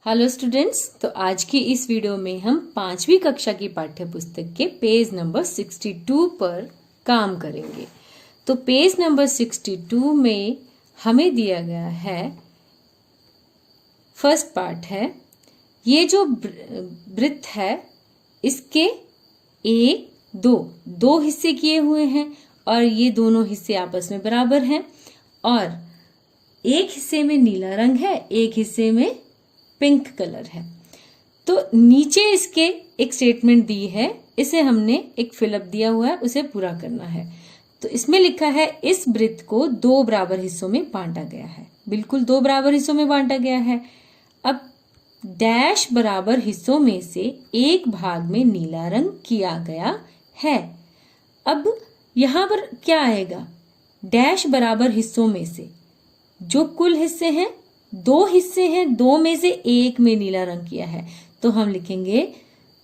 Hello students, तो आज की इस वीडियो में हम 5वीं कक्षा की पाठ्य पुस्तक के पेज नंबर 62 पर काम करेंगे। तो पेज नंबर 62 में हमें दिया गया है, फर्स्ट पार्ट है, ये जो वृत्त है इसके दो हिस्से किए हुए हैं और ये दोनों हिस्से आपस में बराबर हैं और एक हिस्से में नीला रंग है, एक हिस्से में पिंक कलर है। तो नीचे इसके एक स्टेटमेंट दी है, इसे हमने एक फिलअप दिया हुआ है, उसे पूरा करना है। तो इसमें लिखा है इस वृत्त को 2 बराबर हिस्सों में बांटा गया है। बिल्कुल 2 बराबर हिस्सों में बांटा गया है। अब डैश बराबर हिस्सों में से एक भाग में नीला रंग किया गया है। अब यहां पर क्या आएगा? डैश बराबर हिस्सों में से, जो कुल हिस्से हैं 2 हिस्से हैं, 2 में से एक में नीला रंग किया है, तो हम लिखेंगे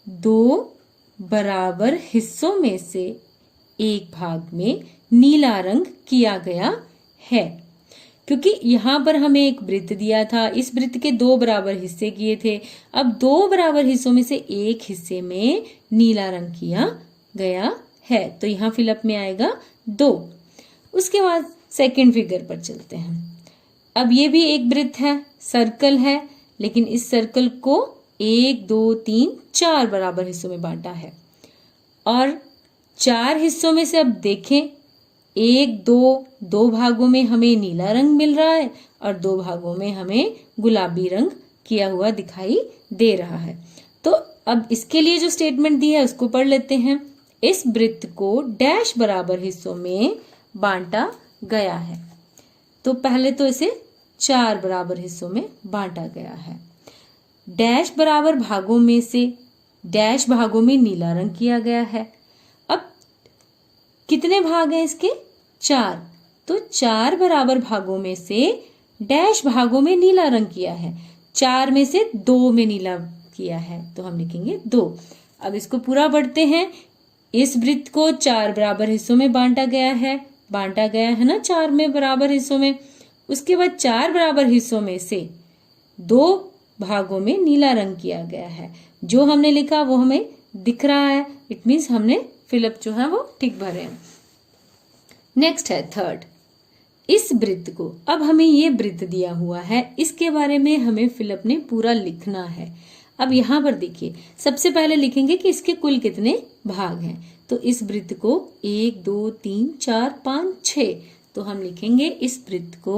2 बराबर हिस्सों में से एक भाग में नीला रंग किया गया है। क्योंकि यहां पर हमें एक वृत्त दिया था, इस वृत्त के 2 बराबर हिस्से किए थे। अब 2 बराबर हिस्सों में से एक हिस्से में नीला रंग किया गया है, तो यहां फिलअप में आएगा 2। उसके बाद सेकंड फिगर पर चलते हैं। अब ये भी एक वृत्त है, सर्कल है, लेकिन इस सर्कल को 1 2 3 4 बराबर हिस्सों में बांटा है और 4 हिस्सों में से अब देखें, 1 2 भागों में हमें नीला रंग मिल रहा है और 2 भागों में हमें गुलाबी रंग किया हुआ दिखाई दे रहा है। तो अब इसके लिए जो स्टेटमेंट दी है उसको पढ़ लेते हैं। इस वृत्त को डैश बराबर हिस्सों में बांटा गया है। तो पहले तो इसे 4 बराबर हिस्सों में बांटा गया है। डैश बराबर भागों में से डैश भागों में नीला रंग किया गया है। अब कितने भाग हैं इसके? 4। तो 4 बराबर भागों में से डैश भागों में नीला रंग किया है, 4 में से 2 में नीला किया है, तो हम लिखेंगे 2। अब इसको पूरा पढ़ते हैं। इस वृत्त को 4 बराबर हिस्सों में बांटा गया है ना, 4 में बराबर हिस्सों में। उसके बाद 4 बराबर हिस्सों में से 2 भागों में नीला रंग किया गया है। जो हमने लिखा वो हमें दिख रहा है, इट मीन्स हमने फिलअप जो है वो ठीक भरे हैं। नेक्स्ट है थर्ड, इस वृत्त को, अब हमें ये वृत्त दिया हुआ है, इसके बारे में हमें फिलअप ने पूरा लिखना है। अब यहां पर देखिए, सबसे पहले लिखेंगे कि इसके कुल कितने भाग हैं। तो इस वृत्त को 1 2 3 4 5 6, तो हम लिखेंगे इस वृत्त को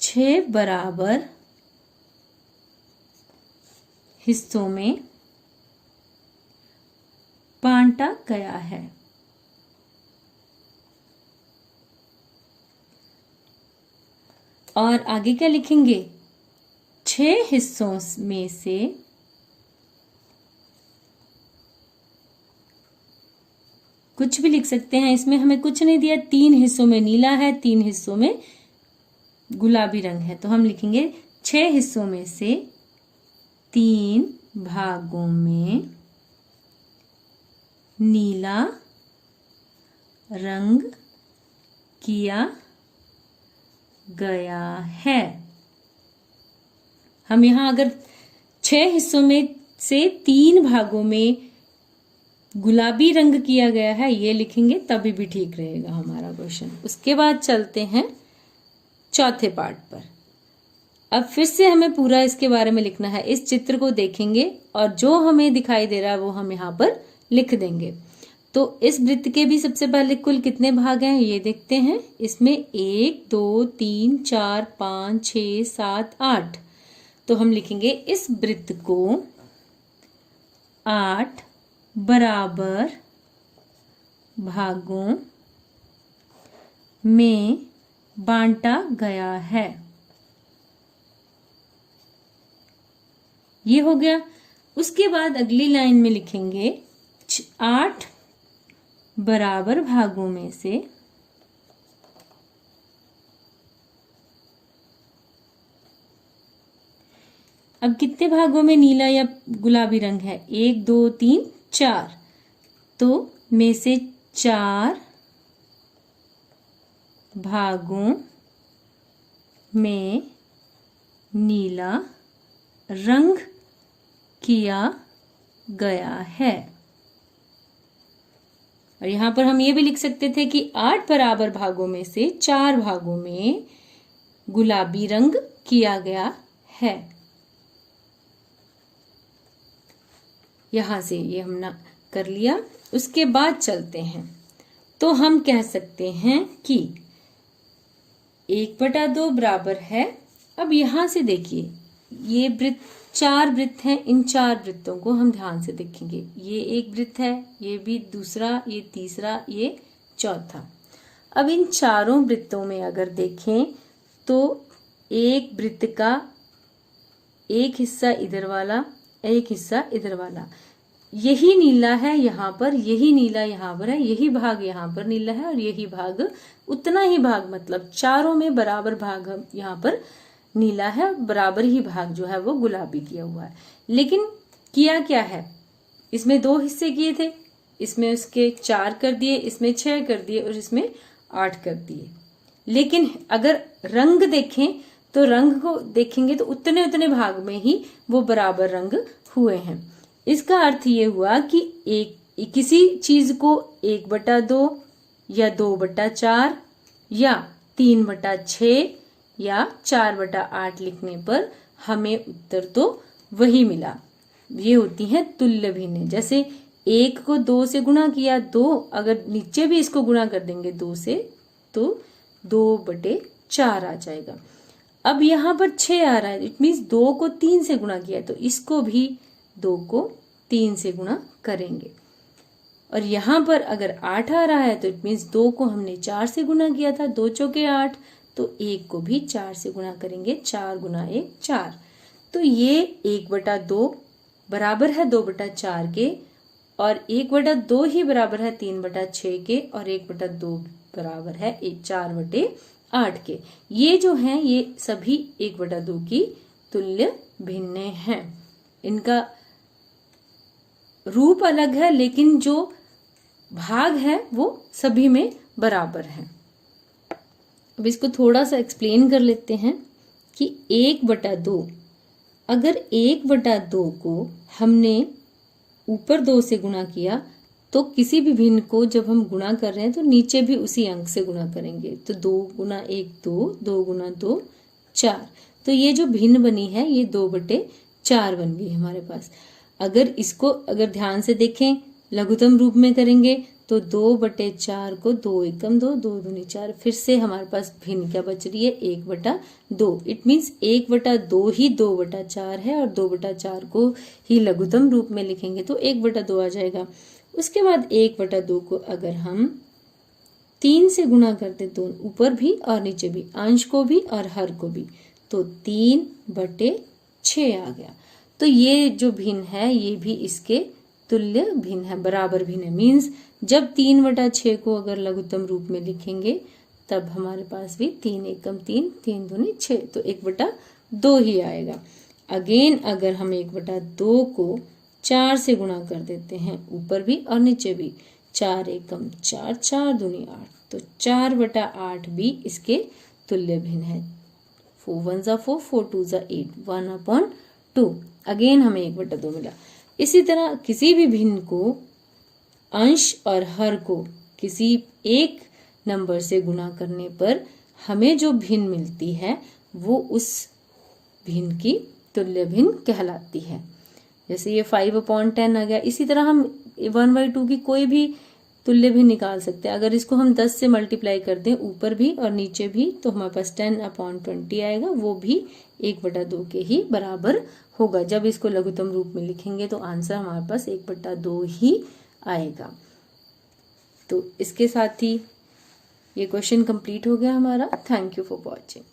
6 बराबर हिस्सों में बांटा गया है। और आगे क्या लिखेंगे? 6 हिस्सों में से कुछ भी लिख सकते हैं, इसमें हमें कुछ नहीं दिया। 3 हिस्सों में नीला है, 3 हिस्सों में गुलाबी रंग है, तो हम लिखेंगे 6 हिस्सों में से 3 भागों में नीला रंग किया गया है। हम यहां अगर 6 हिस्सों में से 3 भागों में गुलाबी रंग किया गया है ये लिखेंगे, तभी भी ठीक रहेगा हमारा क्वेश्चन। उसके बाद चलते हैं चौथे पार्ट पर। अब फिर से हमें पूरा इसके बारे में लिखना है। इस चित्र को देखेंगे और जो हमें दिखाई दे रहा है वो हम यहाँ पर लिख देंगे। तो इस वृत्त के भी सबसे पहले कुल कितने भाग हैं ये देखते हैं। इसमें 1 2 3 4 5 6 7 8, तो हम लिखेंगे इस वृत्त को 8 बराबर भागों में बांटा गया है। ये हो गया। उसके बाद अगली लाइन में लिखेंगे 8 बराबर भागों में से अब कितने भागों में नीला या गुलाबी रंग है? 1 2 3 4, तो में से 4 भागों में नीला रंग किया गया है। और यहां पर हम ये भी लिख सकते थे कि 8 बराबर भागों में से 4 भागों में गुलाबी रंग किया गया है। यहां से ये हमने कर लिया। उसके बाद चलते हैं तो हम कह सकते हैं कि 1/2 बराबर है। अब यहां से देखिए, ये वृत्त 4 वृत्त हैं। इन 4 वृत्तों को हम ध्यान से देखेंगे। ये एक वृत्त है, ये भी दूसरा, ये तीसरा, ये चौथा। अब इन चारों वृत्तों में अगर देखें तो एक वृत्त का एक हिस्सा इधर वाला, एक हिस्सा इधर वाला, यही नीला है यहाँ पर, यही नीला यहाँ पर है, यही भाग यहाँ पर नीला है और यही भाग, उतना ही भाग, मतलब चारों में बराबर भाग यहाँ पर नीला है, बराबर ही भाग जो है वो गुलाबी किया हुआ है। लेकिन किया क्या है, इसमें 2 हिस्से किए थे, इसमें उसके 4 कर दिए, इसमें 6 कर दिए और इसमें 8 कर दिए। लेकिन अगर रंग देखें तो रंग को देखेंगे तो उतने उतने भाग में ही वो बराबर रंग हुए हैं। इसका अर्थ ये हुआ कि किसी चीज को 1/2 या 2/4 या 3/6 या 4/8 लिखने पर हमें उत्तर तो वही मिला। ये होती हैं तुल्य भिन्न। जैसे 1 को 2 से गुणा किया, 2, अगर नीचे भी इसको गुणा कर देंगे 2 से तो 2/4 आ जाएगा। अब यहाँ पर 6 आ रहा है, इट मीन्स 2 को 3 से गुणा किया तो इसको भी 2 को 3 से गुणा करेंगे। और यहाँ पर अगर 8 आ रहा है तो इट मीन्स 2 को हमने 4 से गुणा किया था, 2 चौके 8, तो 1 को भी 4 से गुणा करेंगे, 4 गुना 1 4। तो ये 1/2 बराबर है 2/4 के, और 1/2 ही बराबर है 3/6 के, और 1/2 बराबर है 4/8 के। ये जो हैं ये सभी 1/2 की तुल्य भिन्न हैं। इनका रूप अलग है लेकिन जो भाग है वो सभी में बराबर है। अब इसको थोड़ा सा एक्सप्लेन कर लेते हैं कि 1/2, अगर 1/2 को हमने ऊपर 2 से गुणा किया तो किसी भी भिन्न को जब हम गुणा कर रहे हैं तो नीचे भी उसी अंक से गुणा करेंगे। तो 2 गुना 1 2, 2 गुना 2 4। तो ये जो भिन्न बनी है ये 2/4 बन गई हमारे पास। अगर इसको अगर ध्यान से देखें लघुत्तम रूप में करेंगे तो 2/4 को 2 एकम 2, 2 दूनी 4, फिर से हमारे पास भिन्न क्या बच रही है 1/2। इट मीन्स 1/2 ही 2/4 है और 2/4 को ही लघुत्तम रूप में लिखेंगे तो 1/2 आ जाएगा। उसके बाद 1/2 को अगर हम 3 से गुणा करते तो ऊपर भी और नीचे भी, अंश को भी और हर को भी, तो 3/6 आ गया। तो ये जो भिन्न है ये भी इसके तुल्य भिन्न है, बराबर भिन्न है। मीन्स जब 3/6 को अगर लघुत्तम रूप में लिखेंगे तब हमारे पास भी 3 एकम 3, 3 दूनी 6, तो 1/2 ही आएगा। अगेन अगर हम 1/2 को 4 से गुणा कर देते हैं ऊपर भी और नीचे भी, 4 एकम 4, 4 दूनी 8, तो 4/8 भी इसके तुल्य भिन्न है। 4 1 जा 4, 4 2 जा 8, 1/2। अगेन हमें 1/2 मिला। इसी तरह किसी भी भिन्न को अंश और हर को किसी एक नंबर से गुणा करने पर हमें जो भिन्न मिलती है वो उस भिन्न की तुल्य भिन्न कहलाती है। जैसे ये 5/10 आ गया। इसी तरह हम 1/2 की कोई भी तुल्य भिन्न निकाल सकते हैं। अगर इसको हम 10 से मल्टीप्लाई कर दें ऊपर भी और नीचे भी तो हमारे पास 10/20 आएगा, वो भी 1/2 के ही बराबर होगा। जब इसको लघुत्तम रूप में लिखेंगे तो आंसर हमारे पास 1/2 ही आएगा। तो इसके साथ ही ये क्वेश्चन कंप्लीट हो गया हमारा। Thank you for watching.